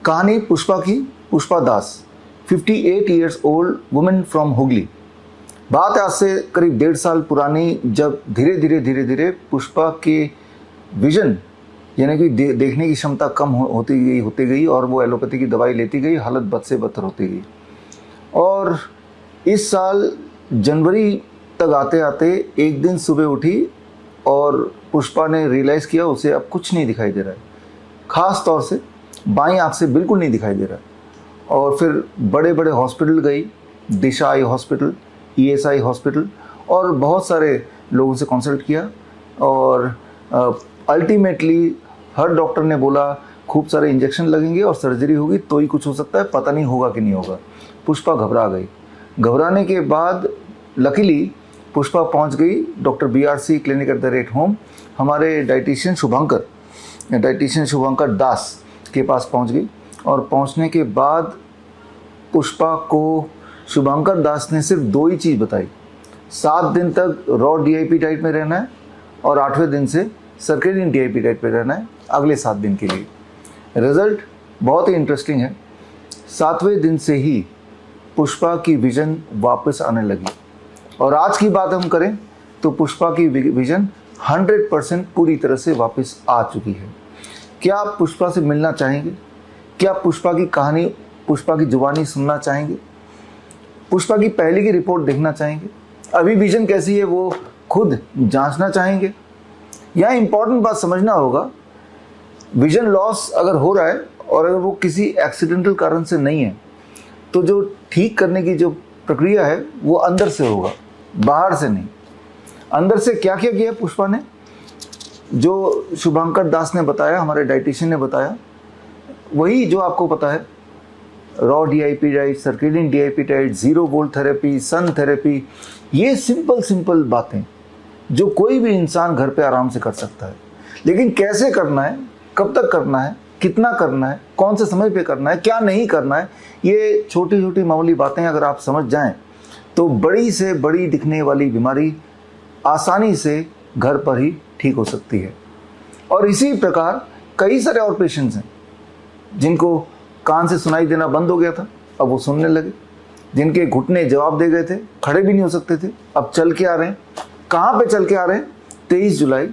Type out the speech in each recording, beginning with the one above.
कहानी पुष्पा की। पुष्पा दास 58 years old women from Hooghly. बात है आज से करीब 1.5 साल पुरानी, जब धीरे धीरे पुष्पा के विजन यानी कि देखने की क्षमता कम होती गई और वो एलोपैथी की दवाई लेती गई, हालत बद से बदतर होती गई। और इस साल जनवरी तक आते आते एक दिन सुबह उठी और पुष्पा ने रियलाइज़ किया उसे अब कुछ नहीं दिखाई दे रहा है, ख़ास तौर से बाईं आँख से बिल्कुल नहीं दिखाई दे रहा। और फिर बड़े बड़े हॉस्पिटल गई, दिशा आई हॉस्पिटल, ESI हॉस्पिटल, और बहुत सारे लोगों से कंसल्ट किया। और अल्टीमेटली हर डॉक्टर ने बोला खूब सारे इंजेक्शन लगेंगे और सर्जरी होगी तो ही कुछ हो सकता है, पता नहीं होगा कि नहीं होगा। पुष्पा घबरा गई। घबराने के बाद लकीली पुष्पा पहुंच गई डॉक्टर BRC क्लिनिक @होम, हमारे डाइटिशियन शुभंकर दास के पास पहुंच गई। और पहुंचने के बाद पुष्पा को शुभंकर दास ने सिर्फ 2 ही चीज़ बताई। 7 दिन तक रॉ DIP डाइट में रहना है और 8वें दिन से सर्केडियन DIP डाइट पे रहना है अगले 7 दिन के लिए। रिजल्ट बहुत ही इंटरेस्टिंग है। 7वें दिन से ही पुष्पा की विजन वापस आने लगी। और आज की बात हम करें तो पुष्पा की विजन 100% पूरी तरह से वापस आ चुकी है। क्या आप पुष्पा से मिलना चाहेंगे? क्या पुष्पा की कहानी, पुष्पा की जुबानी सुनना चाहेंगे? पुष्पा की पहले की रिपोर्ट देखना चाहेंगे? अभी विजन कैसी है वो खुद जांचना चाहेंगे? यहाँ इंपॉर्टेंट बात समझना होगा, विजन लॉस अगर हो रहा है और अगर वो किसी एक्सीडेंटल कारण से नहीं है तो जो ठीक करने की जो प्रक्रिया है वो अंदर से होगा, बाहर से नहीं। अंदर से क्या क्या किया पुष्पा ने, जो शुभंकर दास ने बताया, हमारे डाइटिशियन ने बताया, वही जो आपको पता है। Raw DIP diet, circadian DIP diet, 0 volt therapy, sun therapy, ये सिंपल बातें जो कोई भी इंसान घर पे आराम से कर सकता है। लेकिन कैसे करना है, कब तक करना है, कितना करना है, कौन से समय पे करना है, क्या नहीं करना है, ये छोटी छोटी मामूली बातें अगर आप समझ जाएं तो बड़ी से बड़ी दिखने वाली बीमारी आसानी से घर पर ही ठीक हो सकती है। और इसी प्रकार कई सारे और पेशेंट्स हैं जिनको कान से सुनाई देना बंद हो गया था, अब वो सुनने लगे। जिनके घुटने जवाब दे गए थे, खड़े भी नहीं हो सकते थे, अब चल के आ रहे हैं। कहाँ पे चल के आ रहे हैं? 23 जुलाई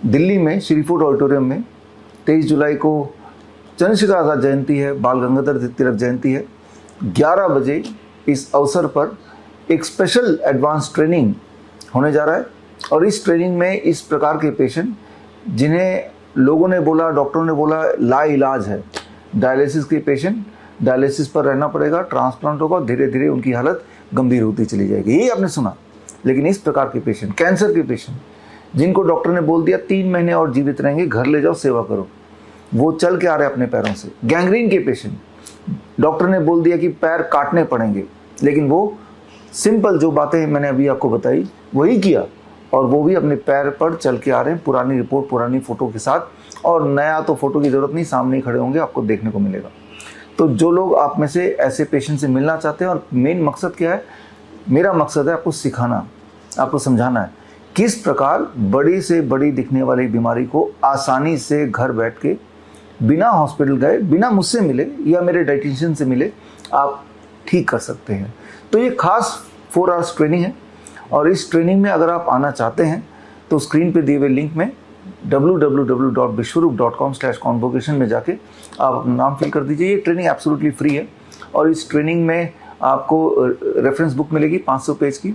दिल्ली में श्रीफूड ऑडिटोरियम में 23 जुलाई को चंद्रशेखर आज़ाद जयंती है, बाल गंगाधर तिलक जयंती है। 11 बजे इस अवसर पर एक स्पेशल एडवांस ट्रेनिंग होने जा रहा है। और इस ट्रेनिंग में इस प्रकार के पेशेंट जिन्हें लोगों ने बोला, डॉक्टरों ने बोला लाइलाज है, डायलिसिस के पेशेंट, डायलिसिस पर रहना पड़ेगा, ट्रांसप्लांट होगा, धीरे धीरे उनकी हालत गंभीर होती चली जाएगी, यही आपने सुना। लेकिन इस प्रकार के पेशेंट, कैंसर के पेशेंट जिनको डॉक्टर ने बोल दिया 3 महीने और जीवित रहेंगे, घर ले जाओ सेवा करो, वो चल के आ रहे हैं अपने पैरों से। गैंग्रीन के पेशेंट, डॉक्टर ने बोल दिया कि पैर काटने पड़ेंगे, लेकिन वो सिंपल जो बातें मैंने अभी आपको बताई वही किया और वो भी अपने पैर पर चल के आ रहे हैं, पुरानी रिपोर्ट, पुरानी फ़ोटो के साथ। और नया तो फ़ोटो की ज़रूरत नहीं, सामने ही खड़े होंगे, आपको देखने को मिलेगा। तो जो लोग आप में से ऐसे पेशेंट से मिलना चाहते हैं, और मेन मकसद क्या है, मेरा मकसद है आपको सिखाना, आपको समझाना है किस प्रकार बड़ी से बड़ी दिखने वाली बीमारी को आसानी से घर बैठ के बिना हॉस्पिटल गए, बिना मुझसे मिले या मेरे डाइटिशियन से मिले आप ठीक कर सकते हैं। तो ये खास 4 आवर्स ट्रेनिंग है। और इस ट्रेनिंग में अगर आप आना चाहते हैं तो स्क्रीन पे दिए हुए लिंक में www.vishwaroop.com/convocation में जाके आप अपना नाम फिल कर दीजिए। ये ट्रेनिंग एब्सोल्युटली फ्री है और इस ट्रेनिंग में आपको रेफरेंस बुक मिलेगी 500 पेज की,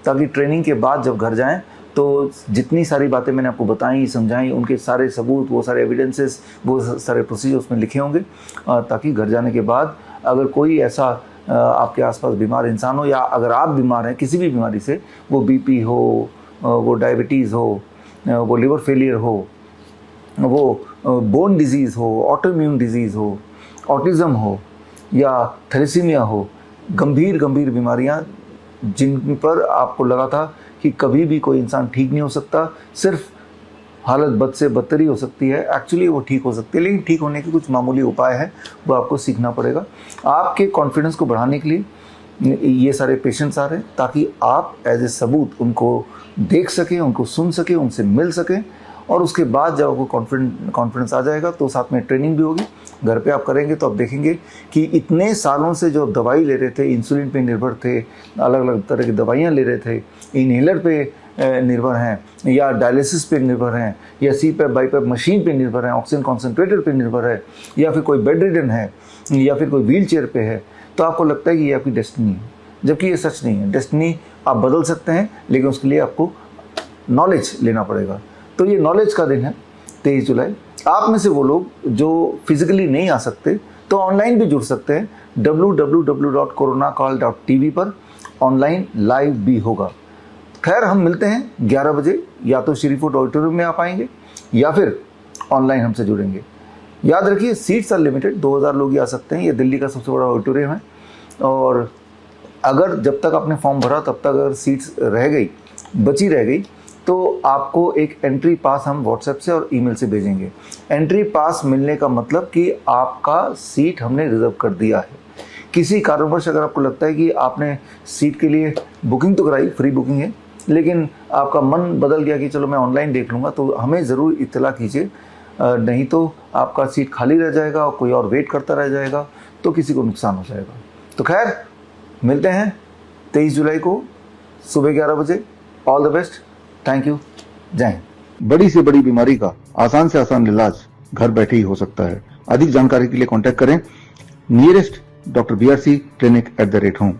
ताकि ट्रेनिंग के बाद जब घर जाएं तो जितनी सारी बातें मैंने आपको बताई, समझाई, उनके सारे सबूत, वो सारे एविडेंसेस, वो सारे प्रोसीजर उसमें लिखे होंगे, ताकि घर जाने के बाद अगर कोई ऐसा आपके आसपास बीमार इंसान हो, या अगर आप बीमार हैं किसी भी बीमारी से, वो BP हो, वो डायबिटीज़ हो, वो लिवर फेलियर हो, वो बोन डिजीज़ हो, ऑटोइम्यून डिजीज़ हो, ऑटिज़म हो या थैलेसीमिया हो, गंभीर बीमारियां जिन पर आपको लगा था कि कभी भी कोई इंसान ठीक नहीं हो सकता, सिर्फ हालत बद से बदतर ही हो सकती है, एक्चुअली वो ठीक हो सकती है। लेकिन ठीक होने के कुछ मामूली उपाय हैं, वो आपको सीखना पड़ेगा। आपके कॉन्फिडेंस को बढ़ाने के लिए ये सारे पेशेंट्स आ रहे हैं, ताकि आप एज ए सबूत उनको देख सकें, उनको सुन सकें, उनसे मिल सकें और उसके बाद जब आपको कॉन्फिडेंस आ जाएगा तो साथ में ट्रेनिंग भी होगी, घर पे आप करेंगे तो आप देखेंगे कि इतने सालों से जो दवाई ले रहे थे, इंसुलिन पे निर्भर थे, अलग अलग तरह की दवाइयाँ ले रहे थे, इनहेलर पे निर्भर हैं या डायलिसिस पे निर्भर हैं या सीपैप बाईपैप मशीन पे निर्भर हैं, ऑक्सीजन कॉन्सेंट्रेटर पे निर्भर है या फिर कोई बेड रिडन है या फिर कोई व्हील चेयर पे है, तो आपको लगता है कि ये आपकी डेस्टिनी है, जबकि ये सच नहीं है। डेस्टिनी आप बदल सकते हैं, लेकिन उसके लिए आपको नॉलेज लेना पड़ेगा। तो ये नॉलेज का दिन है 23 जुलाई। आप में से वो लोग जो फिजिकली नहीं आ सकते तो ऑनलाइन भी जुड़ सकते हैं, www.coronacall.tv पर ऑनलाइन लाइव भी होगा। खैर, हम मिलते हैं 11 बजे, या तो श्री फूड ऑडिटोरियम में आप आएंगे या फिर ऑनलाइन हमसे जुड़ेंगे। याद रखिए, सीट्स आर लिमिटेड, 2000 लोग ही आ सकते हैं। ये दिल्ली का सबसे बड़ा ऑडिटोरियम है, और अगर जब तक आपने फॉर्म भरा तब तक अगर सीट्स बची रह गई तो आपको एक एंट्री पास हम व्हाट्सएप से और ईमेल से भेजेंगे। एंट्री पास मिलने का मतलब कि आपका सीट हमने रिजर्व कर दिया है। किसी कारणवश अगर आपको लगता है कि आपने सीट के लिए बुकिंग तो कराई, फ्री बुकिंग है, लेकिन आपका मन बदल गया कि चलो मैं ऑनलाइन देख लूँगा, तो हमें ज़रूर इत्तला कीजिए, नहीं तो आपका सीट खाली रह जाएगा और कोई और वेट करता रह जाएगा, तो किसी को नुकसान हो जाएगा। तो खैर, मिलते हैं 23 जुलाई को सुबह 11 बजे। All the best, thank you, जय हिंद। बड़ी से बड़ी बीमारी का आसान से आसान इलाज घर बैठे ही हो सकता है। अधिक जानकारी के लिए कांटेक्ट करें nearest Dr. BRC Clinic @ home।